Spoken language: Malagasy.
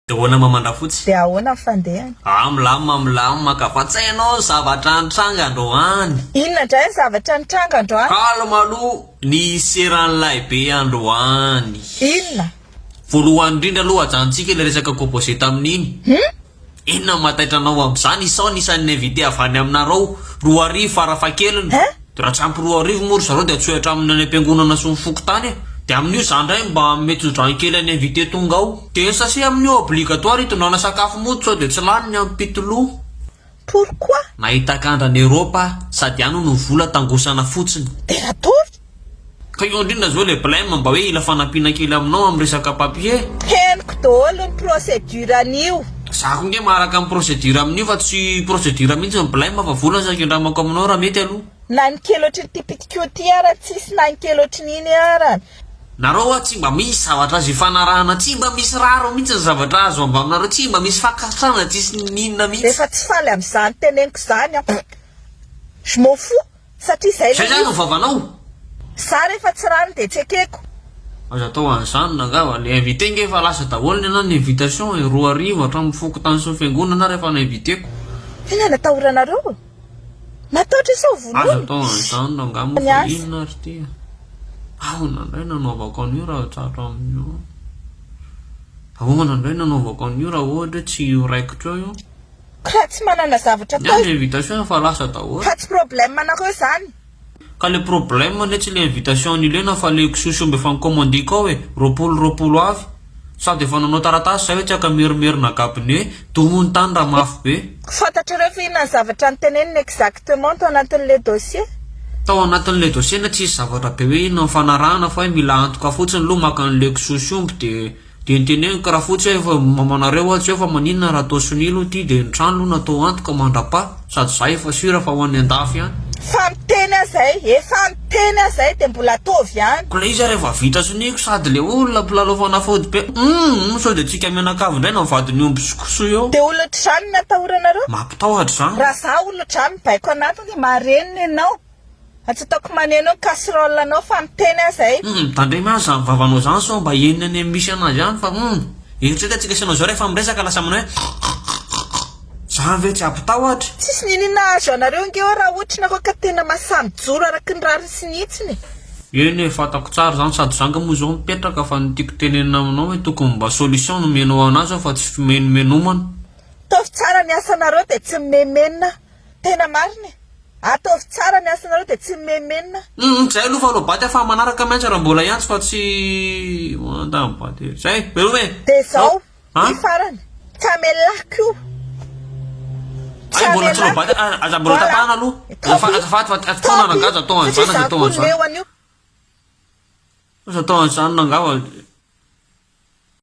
dia ahoana mamandrafotsy dia ahoana fandehany amilama ka fa tsy hainao zavatra nitranga androany inona indray ny zavatra nitranga androany kalma aloha ny seran'ilay be androany inona voalohany indrindra aloha ajanontsika ilay resaka composé tamin'iny inona mataitra anao amin'izany isao nisan'ny invité avy any aminareo 2 farafakeliny dia raha tsy ampy 2 moro zareo dia atsohatra aminy any am-piangonana sy ny fokotany dia amin'io zany indray mba mety hojany kely any invité tonga ao dia sasy amin'io obligatoire hitondrana sakafo moto sao dia tsy lany ny ampitoloha pourquoi nahitak'andrany Eropa sady ano no vola tangosana fotsiny dia natory ka io indrindra zao le blème mba hoe ila fanampiana kely aminao amin'ny resaka papier henoko daholo ny procédure an'io zako nge maharaka amin'ny procédure amin'io fa tsy procédure mihitsy ny blème fa vola zakendramako aminao raha mety aloha na nikely ohatry ny tipitiko ty ara tsisy na nikely ohatry n'iny arany nareo a tsy mba misy zavatra azy fanarahana tsy mba misy raro mihitsy ny zavatra azo amba aminareo tsy mba misy fakatrana tsisy ninona mihitsy rehefa tsy faly amin'izany teneniko zany a je m'en fous satria zay zay zany novavanao za rehefa tsy rano dia tsy ekeko aza atao an'izany nangava le invité nge fa lasa daholo ny ana ny invitation 2 hatramin'ny fokotany sy ny fiangonana rehefa na inviteko tena natahoranareo nataotra sao aza volohany atao an'izany nangamo Ny asa. inona ary ty ahona indray nanaovako an'io raha tsara amin'io ahoana indray nanaovako an'io raha ohatra tsy raikitra eo io raha tsy manana zavatra ny atao andro invitation fa lasa daholo fa tsy problème anareo zany ka le problème ne tsy le invitation nilena fa le kisoso mbe efa nicommandiko ao hoe 20 avy sady efa nanao taratasy zay hoe tsy aka merimerina gabine domony tany raha mafy be fantatrareo fa inona ny zavatra nitenenina exactement tao anatin'le dossier tao anatin'le dossier na tsisy zavatra be hoe inona fanarahana fa hoe mila antoka fotsiny aloha maka an'le kisosoomby dia niteneniko raha fotsy hoe efa mamanareo atsy hoe fa maninona raha atao sonilo ty dia ny trano aloha natao antoka mandrapa sady zay efa sura fa ho an'ny andafy any fa miteny azay efa miteny azay dia mbola ataovy any ko le izy rehefa vita soniko sady le olona mpilalao fanafody be sao dia tsika mianakavy indray na mivadiny omby sokoso eo dia olotra zany natahoranareo mampitahotra zany raha za olotra zany mibaiko anatiny dia marenina ianao atsy ataoko maneno casserole anao fa miteny azay tandray miazy zany vavanao zany sao mba enina any amin'ny misy anazy any fa eritreta atsika sanao zao rehefa miresaka lasa manao hoe zany ve tsy ampitahotra tsisy ninina azo anareo ngeo raha ohatrina koa ka tena masamy joro araky ny rary sinitsiny eny fatako tsara zany sady zanga moa zao mipetraka fa nitiako tenenina aminao hoe tokony mba solution nomenao anazy ao fa tsy fimenomenomana ataovy tsara ny asanareo dia tsy memenina tena mariny ataovy tsara ny asanareo dia tsy memenina zay aloha fa aloha baty afa manaraka maintsy raha mbola iantsy fa tsy mandamy baty ery zay belo me dia zao ny farany kamelako io ay mbola tsy lobaty aza mbola tapahana aloha azafady fa atao nanagaja atao an'izany aza atao an'izany eo an'io aza atao an'izany nangava